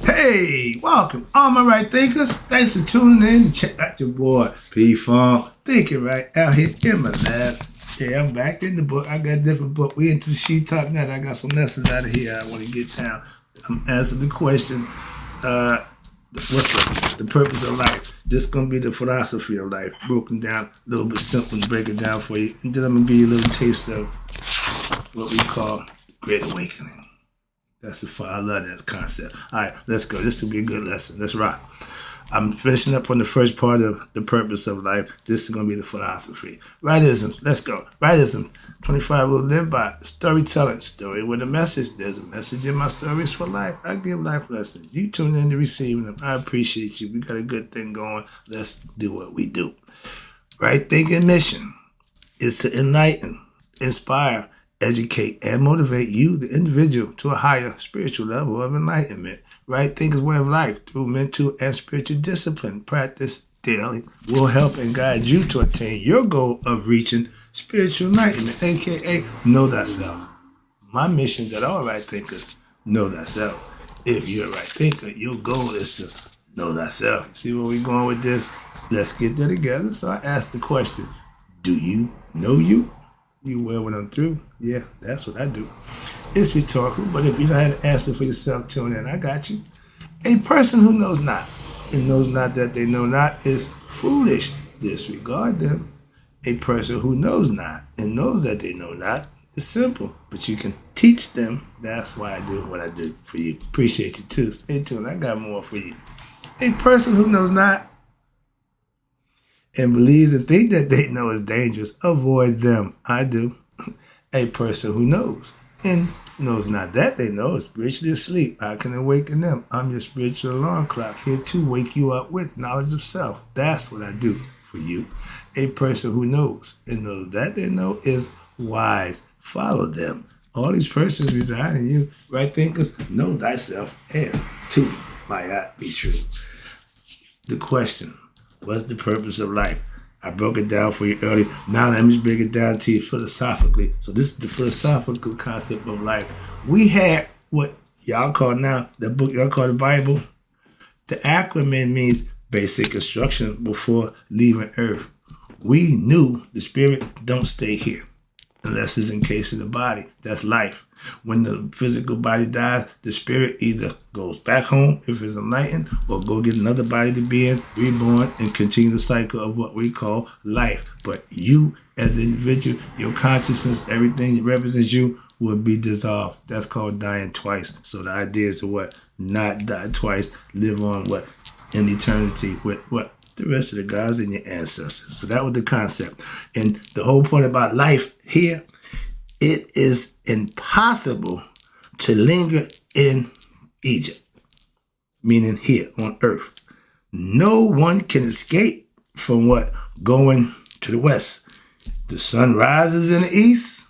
Hey, welcome, all my right thinkers. Thanks for tuning in to check out your boy P-Funk. Thinking right out here in my lab. Yeah, I'm back in the book. I got a different book. We into the sheet top now. I got some lessons out of here I want to get down. I'm answering the question, what's the purpose of life? This is going to be the philosophy of life, broken down a little bit simple and break it down for you. And then I'm going to give you a little taste of what we call Great Awakening. That's the fun. I love that concept. All right, let's go. This will be a good lesson. Let's rock. I'm finishing up on the first part of the purpose of life. This is going to be the philosophy. Rightism. Let's go. Rightism. 25 will live by storytelling. Story with a message. There's a message in my stories for life. I give life lessons. You tune in to receiving them. I appreciate you. We got a good thing going. Let's do what we do. Right thinking mission is to enlighten, inspire, educate, and motivate you, the individual, to a higher spiritual level of enlightenment. Right thinker's way of life through mental and spiritual discipline practice daily will help and guide you to attain your goal of reaching spiritual enlightenment, aka know thyself. My mission that all right thinkers know thyself. If you're a right thinker, your goal is to know thyself. See where we're going with this? Let's get there together. So I asked the question, do you know you? You will when I'm through? Yeah, that's what I do. It's rhetorical, but if you don't have an answer for yourself, tune in. I got you. A person who knows not and knows not that they know not is foolish. Disregard them. A person who knows not and knows that they know not is simple, but you can teach them. That's why I do what I do for you. Appreciate you too. Stay tuned. I got more for you. A person who knows not and believes and think that they know is dangerous, avoid them. I do. A person who knows and knows not that they know is spiritually asleep. I can awaken them. I'm your spiritual alarm clock, here to wake you up with knowledge of self. That's what I do for you. A person who knows and knows that they know is wise. Follow them. All these persons reside in you. Right thinkers, know thyself, and two might not be true. The question, what's the purpose of life? I broke it down for you earlier. Now let me just break it down to you philosophically. So this is the philosophical concept of life. We had what y'all call now, the book y'all call the Bible. The acronym means basic instruction before leaving earth. We knew the spirit don't stay here unless it's encased in the body. That's life. When the physical body dies, the spirit either goes back home if it's enlightened or go get another body to be in, reborn, and continue the cycle of what we call life. But you as an individual, your consciousness, everything that represents you will be dissolved. That's called dying twice. So the idea is to what? Not die twice. Live on what? In eternity with what? The rest of the gods and your ancestors. So that was the concept. And the whole point about life here, it is impossible to linger in Egypt, meaning here on earth. No one can escape from what? Going to the west. The sun rises in the east.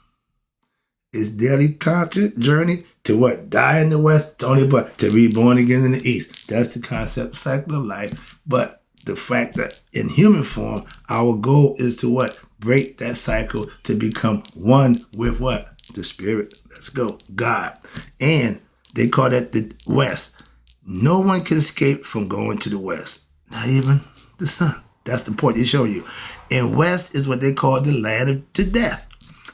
Its daily conscious journey to what? Die in the west, only but to reborn again in the east. That's the concept cycle of life. But the fact that in human form, our goal is to what? Break that cycle to become one with what? The spirit. Let's go. God. And they call that the west. No one can escape from going to the west. Not even the sun. That's the point they show you. And west is what they call the land of to death.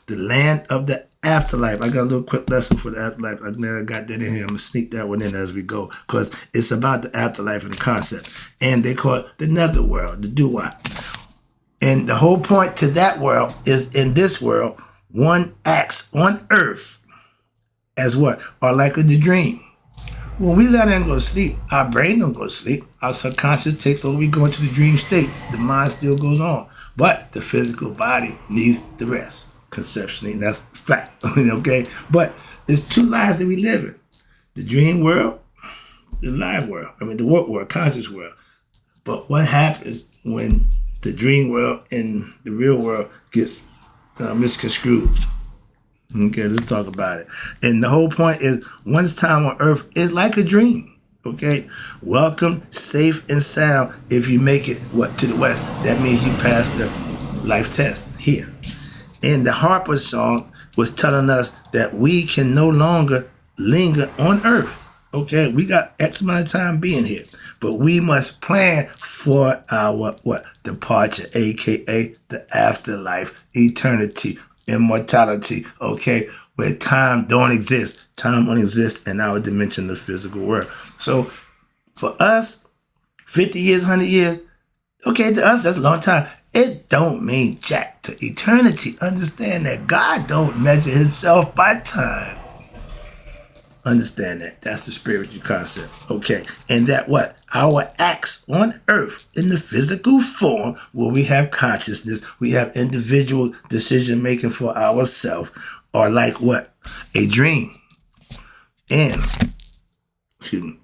The land of the afterlife. I got a little quick lesson for the afterlife. I never got that in here. I'm going to sneak that one in as we go because it's about the afterlife and the concept. And they call it the netherworld, the do-what. And the whole point to that world is in this world, one acts on earth as what? Or like a dream. When we let in go to sleep, our brain don't go to sleep. Our subconscious takes over, we go into the dream state. The mind still goes on. But the physical body needs the rest. Conceptually, and that's fact. Okay? But there's two lives that we live in. The dream world, the live world. The work world, conscious world. But what happens when the dream world and the real world gets misconstrued? Okay, let's talk about it. And the whole point is, one's time on earth is like a dream. Okay? Welcome, safe, and sound if you make it, what, to the west. That means you pass the life test here. And the Harper song was telling us that we can no longer linger on earth. Okay, we got X amount of time being here, but we must plan for our departure, aka the afterlife, eternity, immortality. Okay, where time don't exist. Time only exists in our dimension, the physical world. So for us, 50 years, 100 years, okay, to us that's a long time. It don't mean jack to eternity. Understand that God don't measure himself by time. Understand that. That's the spiritual concept. Okay. And that what? Our acts on earth in the physical form where we have consciousness, we have individual decision making for ourselves, are like what? A dream. And, excuse me,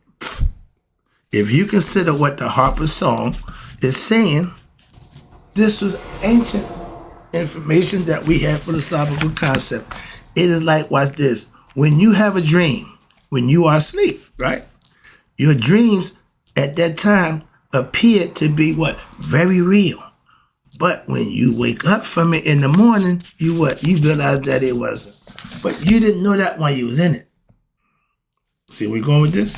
if you consider what the Harper song is saying, this was ancient information that we have philosophical concept. It is like, watch this. When you have a dream, when you are asleep, right? Your dreams at that time appear to be what? Very real. But when you wake up from it in the morning, you what? You realize that it wasn't. But you didn't know that while you was in it. See where we're going with this?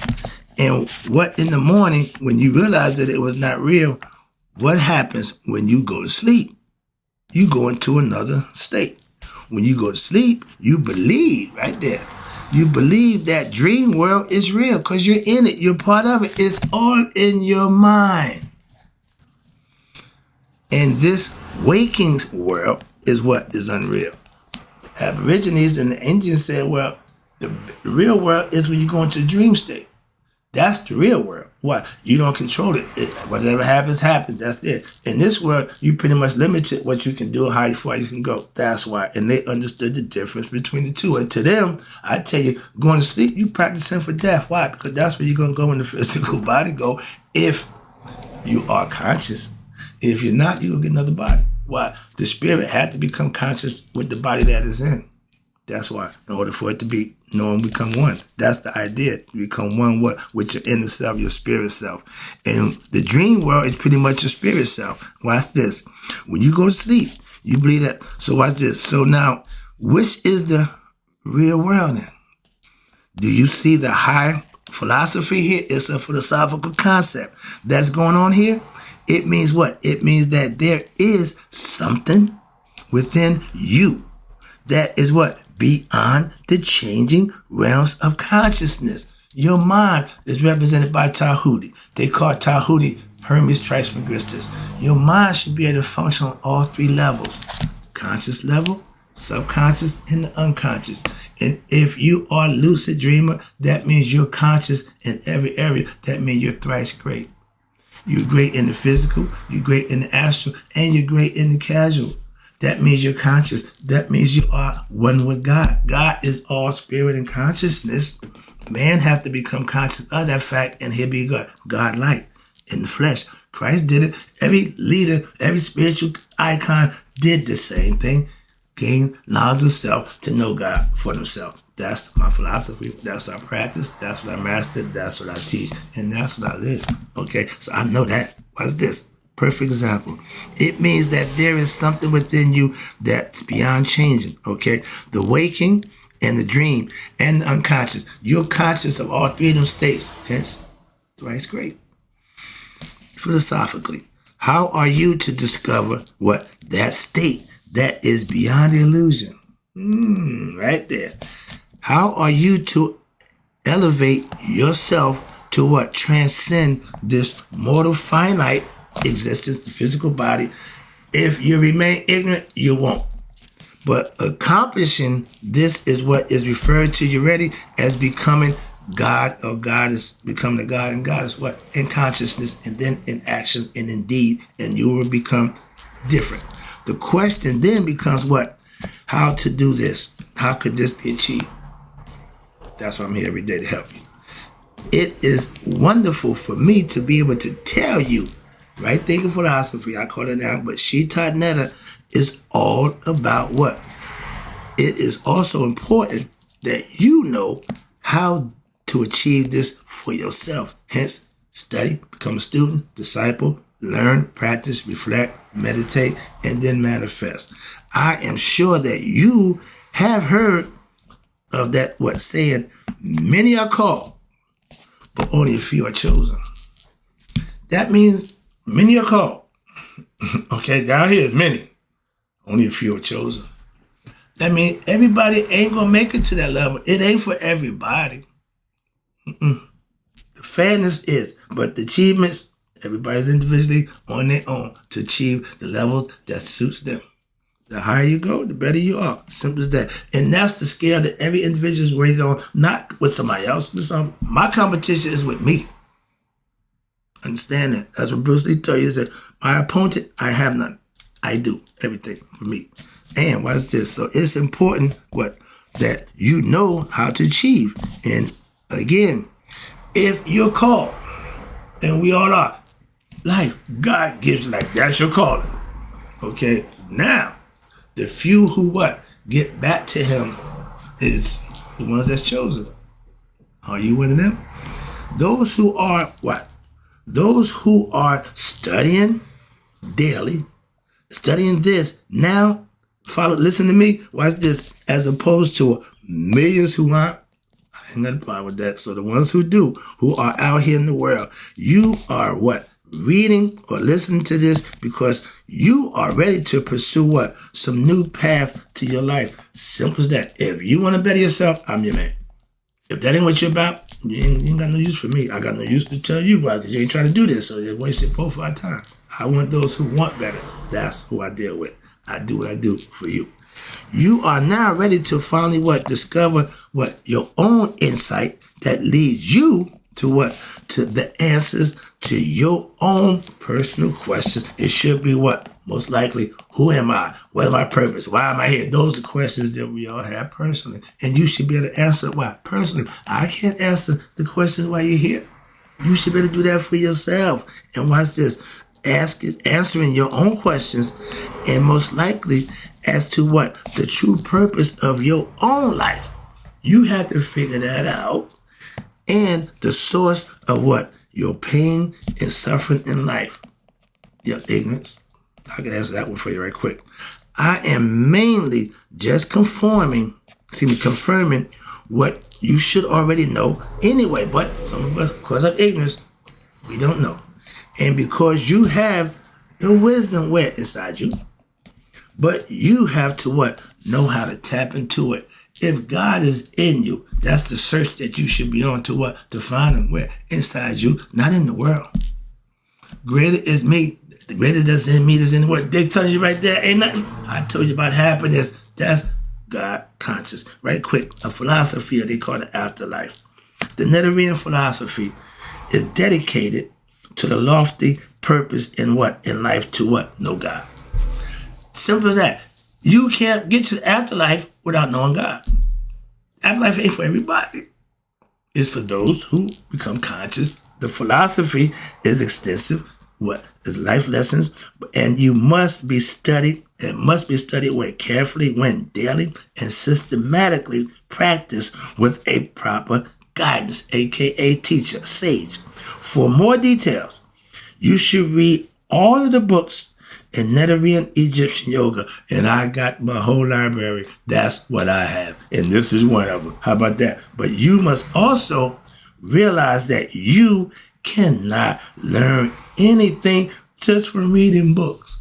And what in the morning, when you realize that it was not real, what happens when you go to sleep? You go into another state. When you go to sleep, you believe right there. You believe that dream world is real because you're in it. You're part of it. It's all in your mind. And this waking world is what is unreal. The Aborigines and the Indians said, well, the real world is when you go into the dream state. That's the real world. Why? You don't control it. Whatever happens, happens. That's it. In this world, you pretty much limited what you can do, how far you can go. That's why. And they understood the difference between the two. And to them, I tell you, going to sleep, you practicing for death. Why? Because that's where you're going to go when the physical body go if you are conscious. If you're not, you're going to get another body. Why? The spirit had to become conscious with the body that is in. That's why, in order for it to be known, become one. That's the idea. You become one with your inner self, your spirit self. And the dream world is pretty much your spirit self. Watch this. When you go to sleep, you believe that. So watch this. So now, which is the real world then? Do you see the high philosophy here? It's a philosophical concept that's going on here. It means what? It means that there is something within you that is what? Beyond the changing realms of consciousness. Your mind is represented by Tahuti. They call Tahuti Hermes Trismegistus. Your mind should be able to function on all three levels. Conscious level, subconscious, and the unconscious. And if you are a lucid dreamer, that means you're conscious in every area. That means you're thrice great. You're great in the physical, you're great in the astral, and you're great in the casual. That means you're conscious. That means you are one with God. God is all spirit and consciousness. Man have to become conscious of that fact, and he'll be God-like in the flesh. Christ did it. Every leader, every spiritual icon did the same thing. Gain knowledge of self to know God for themselves. That's my philosophy. That's our practice. That's what I mastered. That's what I teach. And that's what I live. Okay, so I know that. What's this? Perfect example. It means that there is something within you that's beyond changing, okay? The waking and the dream and the unconscious. You're conscious of all three of them states. Hence, thrice great. Philosophically, how are you to discover what? That state that is beyond illusion. Right there. How are you to elevate yourself to what? Transcend this mortal finite existence, the physical body. If you remain ignorant, you won't. But accomplishing this is what is referred to you already as becoming God or goddess, becoming the God and goddess, what? In consciousness and then in action and in deed, and you will become different. The question then becomes what? How to do this? How could this be achieved? That's why I'm here every day to help you. It is wonderful for me to be able to tell you, right thinking philosophy, I call it now, but Shita Netta is all about what? It is also important that you know how to achieve this for yourself. Hence, study, become a student, disciple, learn, practice, reflect, meditate, and then manifest. I am sure that you have heard of that, what saying, many are called, but only a few are chosen. That means many are called. Okay, down here is many. Only a few are chosen. That means everybody ain't going to make it to that level. It ain't for everybody. The fairness is, but the achievements, everybody's individually on their own to achieve the levels that suits them. The higher you go, the better you are. Simple as that. And that's the scale that every individual is rated on, not with somebody else. My competition is with me. Understand that. That's what Bruce Lee told you, is that my opponent, I have none. I do everything for me. And watch this. So it's important that you know how to achieve. And again, if you're called, and we all are, life, God gives life. That's your calling. Okay? Now, the few who get back to him is the ones that's chosen. Are you one of them? Those who are what? Those who are studying daily, studying this, now, listen to me, watch this, as opposed to millions who aren't. I ain't got a problem with that. So the ones who do, who are out here in the world, you are what? Reading or listening to this because you are ready to pursue some new path to your life. Simple as that. If you want to better yourself, I'm your man. If that ain't what you're about, you ain't got no use for me. I got no use to tell you about, because you ain't trying to do this, so you're wasting both our time. I want those who want better. That's who I deal with. I do what I do for you. You are now ready to finally discover your own insight that leads you to to the answers to your own personal questions. It should be most likely, who am I? What is my purpose? Why am I here? Those are questions that we all have personally. And you should be able to answer why personally. I can't answer the questions why you're here. You should be able to do that for yourself. And watch this. Answering your own questions, and most likely as to the true purpose of your own life. You have to figure that out. And the source of your pain and suffering in life. Your ignorance. I can answer that one for you right quick. I am mainly just confirming what you should already know anyway. But some of us, because of ignorance, we don't know. And because you have the wisdom inside you, but you have to know how to tap into it. If God is in you, that's the search that you should be on to find him inside you, not in the world. Greater is me. The greater that's in me that's in the world. They telling you right there, ain't nothing. I told you about happiness. That's God conscious. Right quick, a philosophy they call the afterlife. The Netherrean philosophy is dedicated to the lofty purpose in life to know God. Simple as that. You can't get to the afterlife without knowing God. Afterlife ain't for everybody. It's for those who become conscious. The philosophy is extensive. Is life lessons, and you must be studied. It must be studied carefully, daily, and systematically practiced with a proper guidance, aka teacher, sage. For more details, you should read all of the books in Netherrean Egyptian yoga, and I got my whole library. That's what I have, and this is one of them. How about that? But you must also realize that you cannot learn anything just from reading books.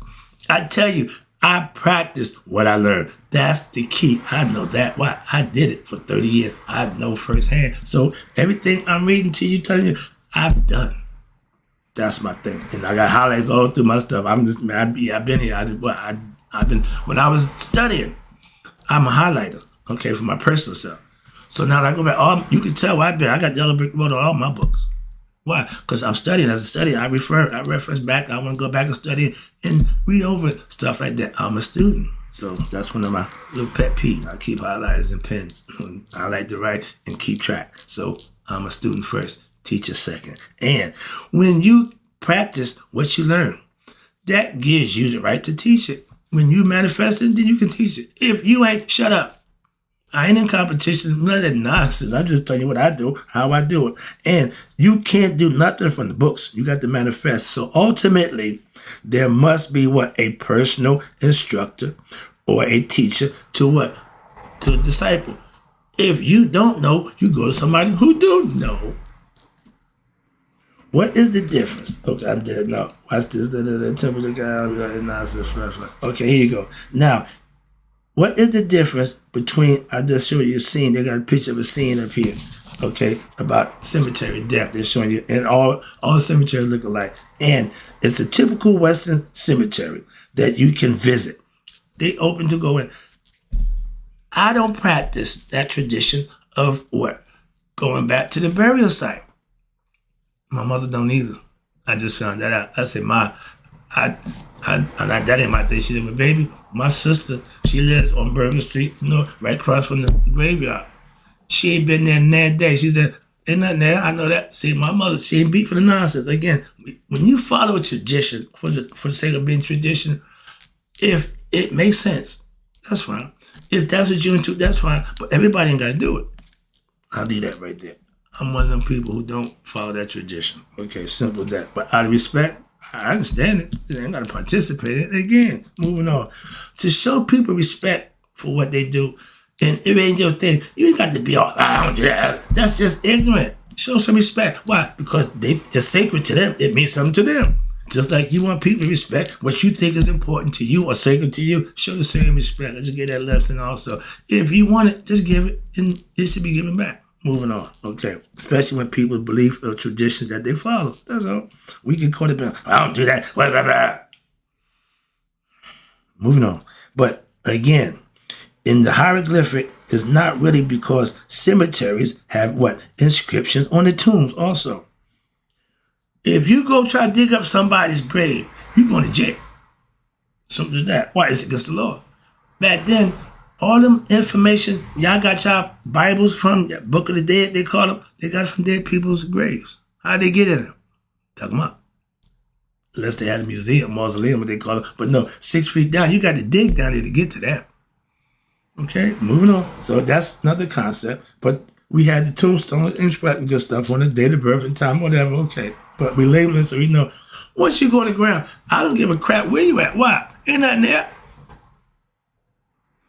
I tell you, I practiced what I learned. That's the key. I know that. Why? I did it for 30 years. I know firsthand. So everything I'm reading to you, telling you, I've done. That's my thing. And I got highlights all through my stuff. I've been here. I've been, when I was studying, I'm a highlighter, okay, for my personal self. So now I go back, you can tell where I've been. I got yellow brick road on all my books. Why? Because I'm studying. As a study, I reference back. I want to go back and study and read over stuff like that. I'm a student. So that's one of my little pet peeves. I keep highlighters and pens. I like to write and keep track. So I'm a student first, teacher second. And when you practice what you learn, that gives you the right to teach it. When you manifest it, then you can teach it. If you ain't, shut up. I ain't in competition, none of that nonsense. I'm just telling you what I do, how I do it. And you can't do nothing from the books. You got to manifest. So ultimately, there must be a personal instructor or a teacher to to a disciple. If you don't know, you go to somebody who do know. What is the difference? Okay, I'm dead. No, watch this. The temperature guy, nonsense. Okay, here you go. Now, what is the difference between, I just showed you a scene, they got a picture of a scene up here, okay, about cemetery death. They're showing you, and all cemeteries look alike. And it's a typical Western cemetery that you can visit. They open to go in. I don't practice that tradition of what? Going back to the burial site. My mother don't either. I just found that out. I said, that ain't my thing. She said, but baby, my sister, she lives on Bergen Street, right across from the graveyard. She ain't been there in that day. She said, ain't nothing there. I know that. See, my mother, she ain't beat for the nonsense. Again, when you follow a tradition for the sake of being tradition, if it makes sense, that's fine. If that's what you're into, that's fine. But everybody ain't got to do it. I'll leave that right there. I'm one of them people who don't follow that tradition. Okay, simple as that. But out of respect, I understand it. I ain't got to participate in it. Again, moving on. To show people respect for what they do, and it ain't your thing, you ain't got to be all, I don't do that. That's just ignorant. Show some respect. Why? Because it's sacred to them. It means something to them. Just like you want people to respect what you think is important to you or sacred to you, show the same respect. Let's just get that lesson also. If you want it, just give it, and it should be given back. Moving on, okay. Especially when people believe or traditions that they follow. That's all. We can call it, I don't do that. Blah, blah, blah. Moving on. But again, in the hieroglyphic, it's not really because cemeteries have what? Inscriptions on the tombs also. If you go try to dig up somebody's grave, you're going to jail. Something like that. Why? It's against the law. Back then, all them information, y'all got y'all Bibles from, Book of the Dead, they call them, they got it from dead people's graves. How'd they get in them? Dug them up. Unless they had a museum, mausoleum, what they call it. But no, 6 feet down, you got to dig down there to get to that. Okay, moving on. So that's another concept. But we had the tombstone inscribing good stuff on the date of birth and time, whatever, okay. But we label it so we know. Once you go on the ground, I don't give a crap where you at. Why? Ain't nothing there.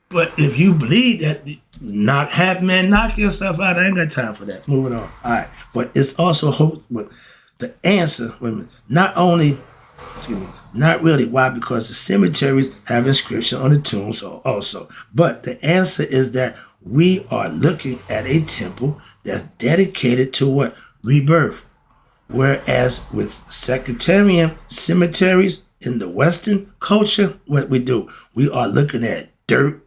But if you believe that, knock yourself out. I ain't got time for that. Moving on. All right. But it's also hope. But the answer, not really. Why? Because the cemeteries have inscription on the tombs also. But the answer is that we are looking at a temple that's dedicated to what? Rebirth. Whereas with sectarian cemeteries in the Western culture, what we do, we are looking at dirt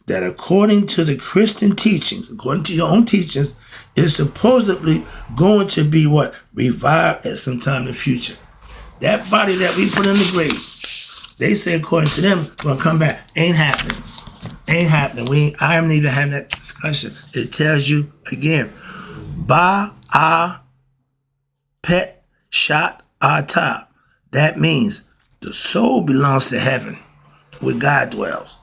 that according to the Christian teachings, according to your own teachings, is supposedly going to be what? Revived at some time in the future. That body that we put in the grave, they say according to them, gonna come back. Ain't happening. I am need to have that discussion. It tells you again, Ba-a Pet Shot Ata. That means the soul belongs to heaven, where God dwells.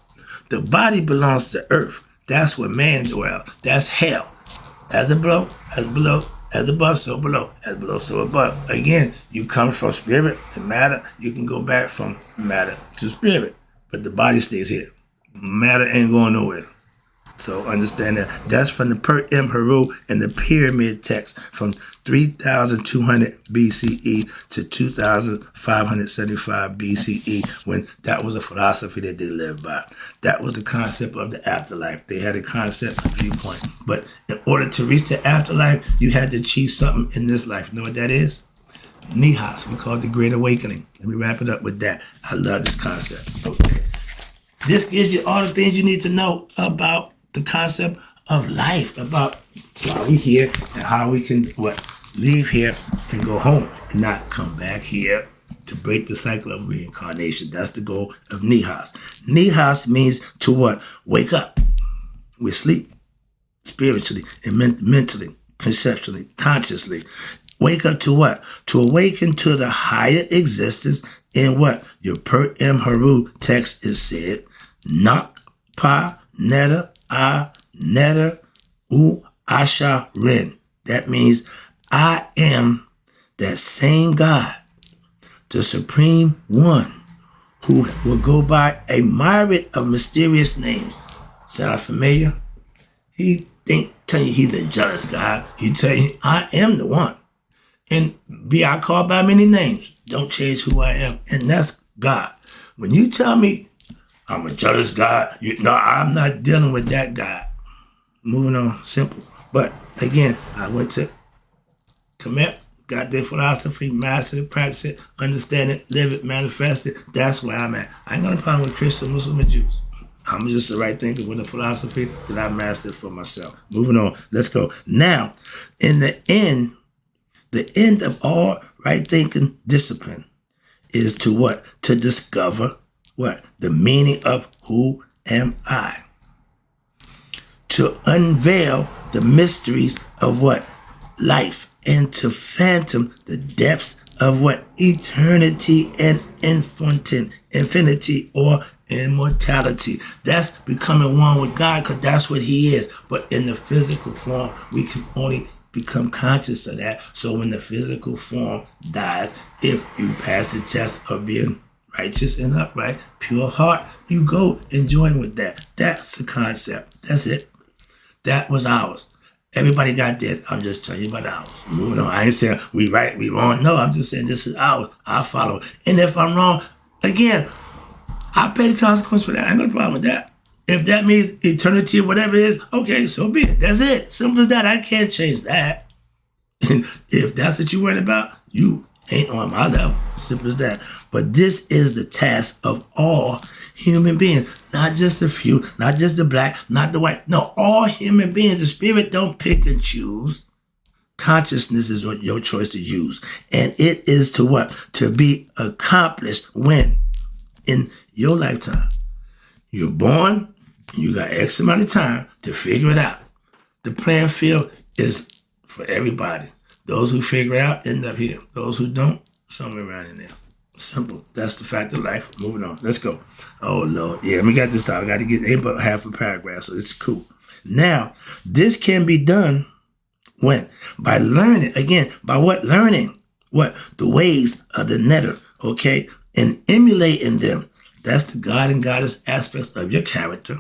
The body belongs to earth. That's where man dwells. That's hell. As below, as above, so below. As below, so above. Again, you come from spirit to matter. You can go back from matter to spirit. But the body stays here. Matter ain't going nowhere. So understand that. That's from the Per Im Heru and the pyramid text from 3,200 BCE to 2,575 BCE, when that was a philosophy that they lived by. That was the concept of the afterlife. They had a concept of viewpoint. But in order to reach the afterlife, you had to achieve something in this life. You know what that is? Nihas. We call it the Great Awakening. Let me wrap it up with that. I love this concept. Okay. This gives you all the things you need to know about the concept of life, about why we're here and how we can leave here and go home and not come back here to break the cycle of reincarnation. That's the goal of Nihas. Nihas means to what? Wake up. We sleep spiritually and mentally, conceptually, consciously. Wake up to what? To awaken to the higher existence in what? Your Per Im Heru text is said. Nak pa neta a neta u asha rin. That means I am that same God, the Supreme One, who will go by a myriad of mysterious names. Sound familiar? He ain't tell you he's a jealous God. He tell you, I am the one. And be I called by many names. Don't change who I am. And that's God. When you tell me I'm a jealous God, no, I'm not dealing with that God. Moving on, simple. But again, I went to commit, got their philosophy, mastered it, practiced it, understand it, live it, manifest it. That's where I'm at. I ain't got a problem with Christian, Muslim, and Jews. I'm just the right thinker with a philosophy that I mastered for myself. Moving on, let's go. Now, in the end of all right thinking discipline is to what? To discover what? The meaning of who am I. To unveil the mysteries of what? Life. And to fathom the depths of what? Eternity and infinity or immortality. That's becoming one with God, because that's what he is. But in the physical form, we can only become conscious of that. So when the physical form dies, if you pass the test of being righteous and upright, pure heart, you go and join with that. That's the concept. That's it. That was ours. Everybody got that. I'm just telling you about ours. Moving on. I ain't saying we right, we wrong. No, I'm just saying this is ours. I follow it. And if I'm wrong, again, I pay the consequence for that. I ain't got a problem with that. If that means eternity or whatever it is, okay, so be it. That's it. Simple as that. I can't change that. And if that's what you're worried about, you ain't on my level. Simple as that. But this is the task of all human beings. Not just the few, not just the black, not the white. No, all human beings. The spirit don't pick and choose. Consciousness is what your choice to use. And it is to what? To be accomplished when? In your lifetime. You're born, and you got X amount of time to figure it out. The playing field is for everybody. Those who figure it out end up here. Those who don't, somewhere around in there. Simple. That's the fact of life. Moving on. Let's go. Oh, Lord. Yeah, we got this out. I got to get about half a paragraph, so it's cool. Now, this can be done when? By learning. Again, by what? Learning. What? The ways of the netter, okay? And emulating them. That's the God and goddess aspects of your character.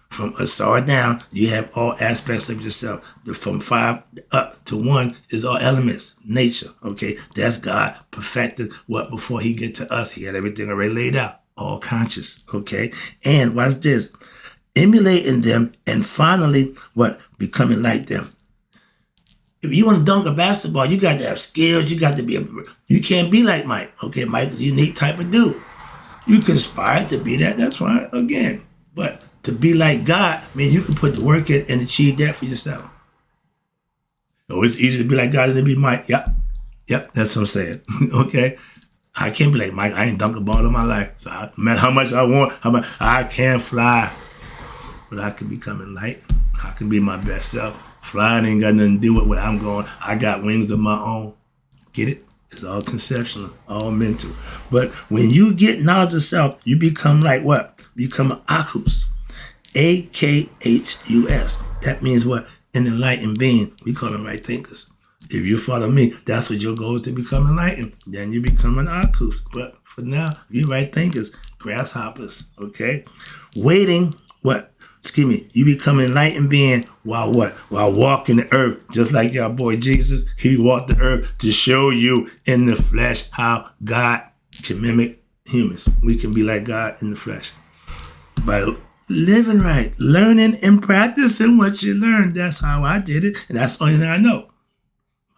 From a star down, you have all aspects of yourself. From 5 up to 1 is all elements, nature, okay? That's God perfected what before he get to us. He had everything already laid out, all conscious, okay? And watch this, emulating them and finally, what? Becoming like them. If you want to dunk a basketball, you got to have skills. You got to be, you can't be like Mike, okay? Mike is a unique type of dude. You can aspire to be that, that's fine, again. But to be like God, I mean, you can put the work in and achieve that for yourself. Oh, it's easier to be like God than to be Mike. Yep, that's what I'm saying. Okay? I can't be like Mike. I ain't dunked a ball in my life. So no matter how much I want, I can't fly. But I can become enlightened. I can be my best self. Flying ain't got nothing to do with where I'm going. I got wings of my own. Get it? It's all conceptual, all mental. But when you get knowledge of self, you become like what? Become an Akhus. A-K-H-U-S. That means what? An enlightened being. We call them right thinkers. If you follow me, that's what your goal is, to become enlightened. Then you become an Akhus. But for now, you right thinkers, grasshoppers, okay? Waiting, what? You become an enlightened being while what? While walking the earth. Just like your boy Jesus, he walked the earth to show you in the flesh how God can mimic humans. We can be like God in the flesh. By living right, learning and practicing what you learned. That's how I did it, and that's the only thing I know.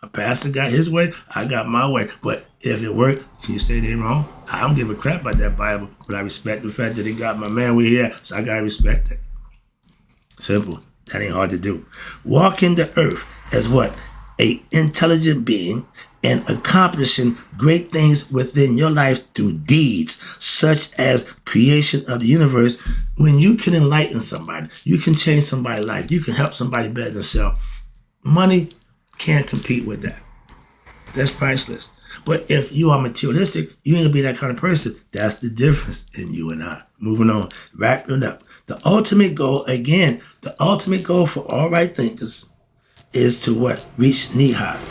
My pastor got his way, I got my way. But if it worked, can you say they're wrong? I don't give a crap about that Bible, but I respect the fact that he got my man where he at, so I gotta respect it. Simple. That ain't hard to do. Walking the earth as what? A intelligent being and accomplishing great things within your life through deeds, such as creation of the universe. When you can enlighten somebody, you can change somebody's life, you can help somebody better themselves. Money can't compete with that. That's priceless. But if you are materialistic, you ain't gonna be that kind of person. That's the difference in you and I. Moving on, wrapping up. The ultimate goal, again, the ultimate goal for all right thinkers is to what? Reach Nihas.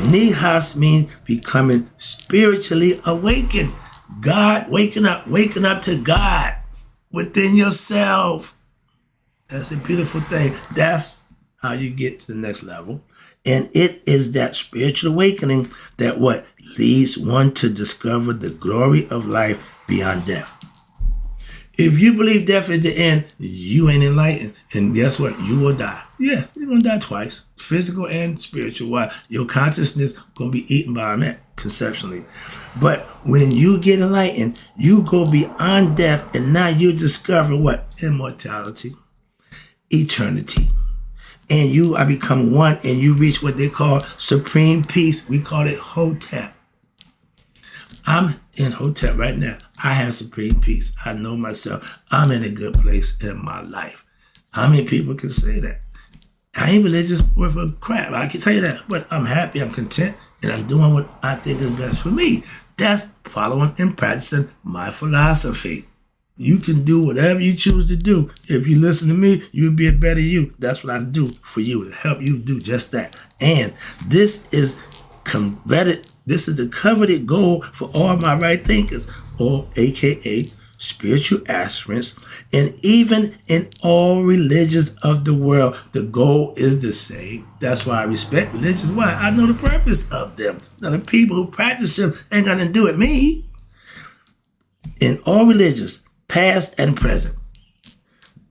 Nihas means becoming spiritually awakened. God, waking up to God within yourself. That's a beautiful thing. That's how you get to the next level. And it is that spiritual awakening that what leads one to discover the glory of life beyond death. If you believe death is the end, you ain't enlightened. And guess what? You will die. Yeah, you're going to die twice. Physical and spiritual. Why? Your consciousness going to be eaten by a man, conceptually. But when you get enlightened, you go beyond death, and now you discover what? Immortality. Eternity. And you are become one, and you reach what they call supreme peace. We call it Hotep. I'm in Hotep right now. I have supreme peace. I know myself. I'm in a good place in my life. How many people can say that? I ain't religious worth a crap. I can tell you that. But I'm happy, I'm content, and I'm doing what I think is best for me. That's following and practicing my philosophy. You can do whatever you choose to do. If you listen to me, you'll be a better you. That's what I do for you, to help you do just that. And this is coveted. This is the coveted goal for all my right thinkers, or AKA spiritual aspirants, and even in all religions of the world, the goal is the same. That's why I respect religions. Why? I know the purpose of them. Now, the people who practice them ain't gonna do it me. In all religions, past and present,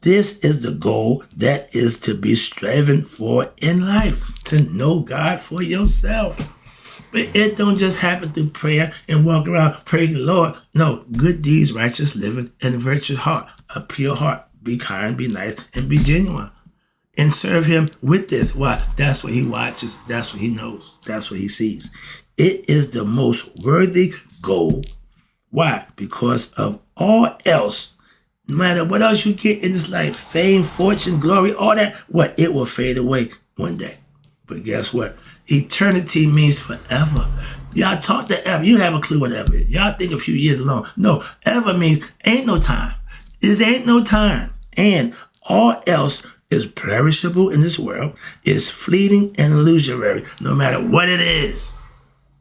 this is the goal that is to be striven for in life, to know God for yourself. But it don't just happen through prayer and walk around praying the Lord. No, good deeds, righteous living, and a virtuous heart, a pure heart. Be kind, be nice, and be genuine. And serve him with this. Why? That's what he watches. That's what he knows. That's what he sees. It is the most worthy goal. Why? Because of all else, no matter what else you get in this life, fame, fortune, glory, all that, what? It will fade away one day. But guess what? Eternity means forever. Y'all talk to ever. You have a clue what ever is. Y'all think a few years alone. No, ever means ain't no time. It ain't no time. And all else is perishable in this world, is fleeting and illusory, no matter what it is.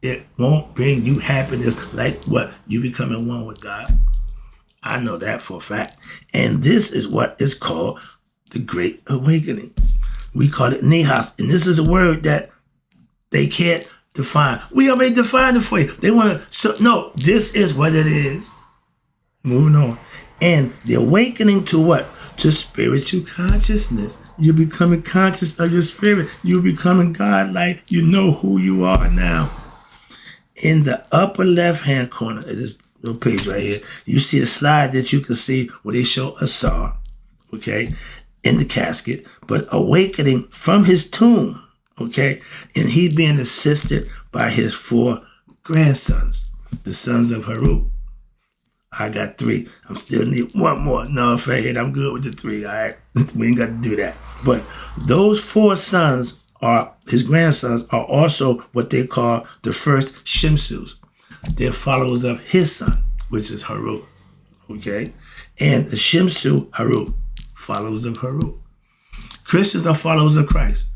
It won't bring you happiness like what? You becoming one with God. I know that for a fact. And this is what is called the Great Awakening. We call it nihas. And this is the word that they can't define. We already defined it for you. They want to, so no, this is what it is. Moving on. And the awakening to what? To spiritual consciousness. You're becoming conscious of your spirit. You're becoming God-like. You know who you are now. In the upper left-hand corner of this little page right here, you see a slide that you can see where they show Asar, okay, in the casket, but awakening from his tomb, okay, and he being assisted by his 4 grandsons, the sons of Harut. I got 3. I'm still need 1 more. No, afraid I'm good with the 3. All right, we ain't got to do that. But those 4 sons are his grandsons are also what they call the first Shimsus. They're followers of his son, which is Harut. Okay, and the Shimsu Harut, followers of Harut. Christians are followers of Christ.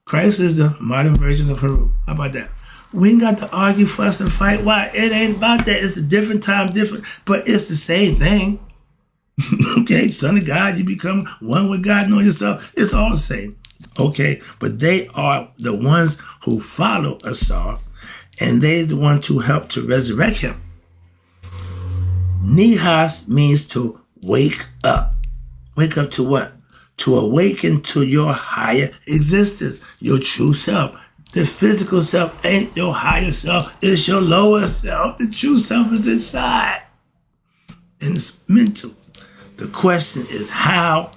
Christ is the modern version of Harut. How about that? We ain't got to argue, fuss, and fight. Why? It ain't about that. It's a different time, different, but it's the same thing. Okay, son of God, you become one with God, know yourself. It's all the same. Okay, but they are the ones who follow Asar, and they're the ones who help to resurrect him. Nihas means to wake up. Wake up to what? To awaken to your higher existence, your true self. The physical self ain't your higher self, it's your lower self. The true self is inside. And it's mental. The question is how,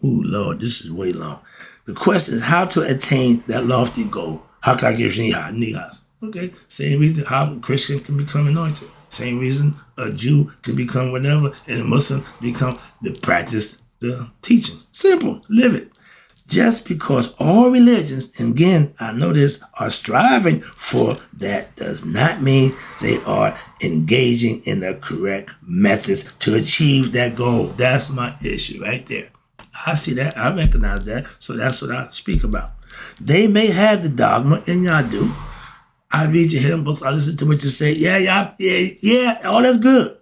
ooh, Lord, this is way long. The question is how to attain that lofty goal. How can I give nihas? Okay, same reason how a Christian can become anointed. Same reason a Jew can become whatever, and a Muslim become the practice, the teaching. Simple, live it. Just because all religions, and again, I know this, are striving for that does not mean they are engaging in the correct methods to achieve that goal. That's my issue right there. I see that. I recognize that. So that's what I speak about. They may have the dogma, and y'all do. I read your hymn books. I listen to what you say. Yeah, all that's good.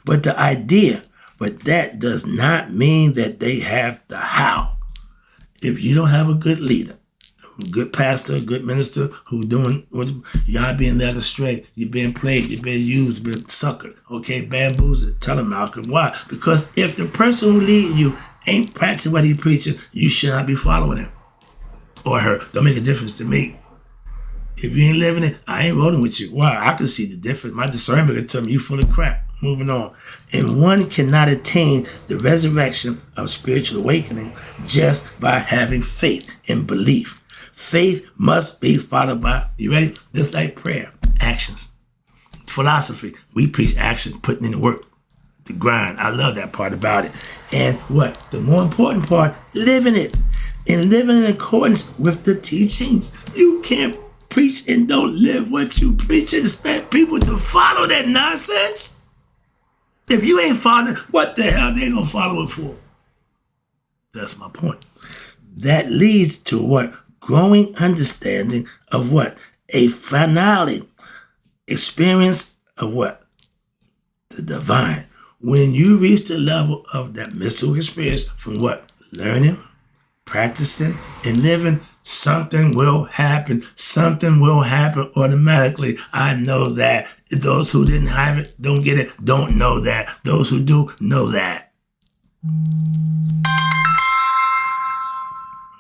But the idea, but that does not mean that they have the how. If you don't have a good leader, good pastor, good minister who doing what y'all being led astray. You're being played. You're being used. You're being suckered. Okay, bamboozled. Tell him, Malcolm, why? Because if the person who leading you ain't practicing what he preaching, you should not be following him or her. Don't make a difference to me. If you ain't living it, I ain't rolling with you. Why? I can see the difference. My discernment can tell me you full of crap. Moving on. And one cannot attain the resurrection of spiritual awakening just by having faith and belief. Faith must be followed by, you ready? Just like prayer, actions. Philosophy, we preach action, putting in the work, the grind. I love that part about it. And what? The more important part, living it. And living in accordance with the teachings. You can't preach and don't live what you preach and expect people to follow that nonsense. If you ain't following it, what the hell they gonna follow it for? That's my point. That leads to what? Growing understanding of what? A finale experience of what? The divine. When you reach the level of that mystical experience from what? Learning, practicing, and living, something will happen. Something will happen automatically. I know that. Those who didn't have it, don't get it, don't know that. Those who do, know that.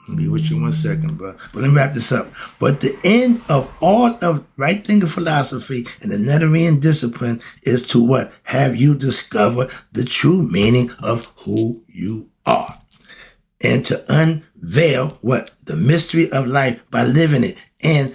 I'll be with you 1 second, bro. But let me wrap this up. But the end of all of right thinking philosophy and the Netherrean discipline is to what? Have you discover the true meaning of who you are. And to unveil what? The mystery of life by living it and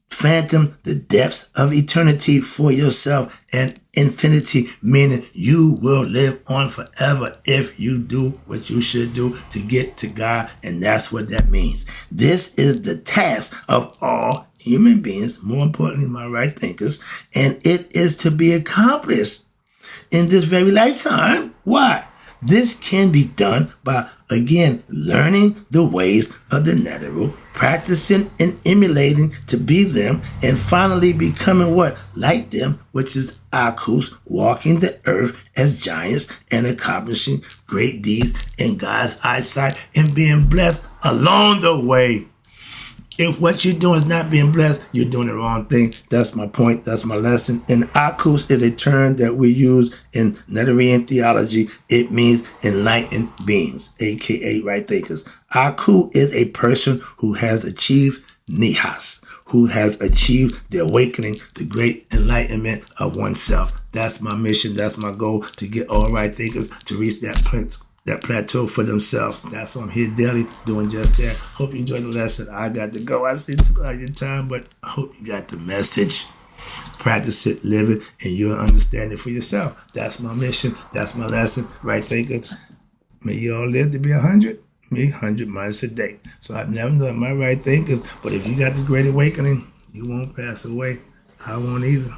fathom the depths of eternity for yourself and infinity, meaning you will live on forever if you do what you should do to get to God, and that's what that means. This is the task of all human beings, more importantly, my right thinkers, and it is to be accomplished in this very lifetime. Why? This can be done by, again, learning the ways of the Netherrealm, practicing and emulating to be them, and finally becoming what? Like them, which is Akus, walking the earth as giants and accomplishing great deeds in God's eyesight and being blessed along the way. If what you're doing is not being blessed, you're doing the wrong thing. That's my point. That's my lesson. And Akus is a term that we use in Netherrean theology. It means enlightened beings, aka right thinkers. Aku is a person who has achieved nihas, who has achieved the awakening, the great enlightenment of oneself. That's my mission. That's my goal, to get all right thinkers to reach that plateau for themselves. That's why I'm here daily doing just that. Hope you enjoyed the lesson. I got to go. I see it took all your time, but I hope you got the message. Practice it, live it, and you'll understand it for yourself. That's my mission. That's my lesson. Right thinkers, may you all live to be 100. Me, 100 minus a day. So I've never done my right thinkers, but if you got the great awakening, you won't pass away. I won't either.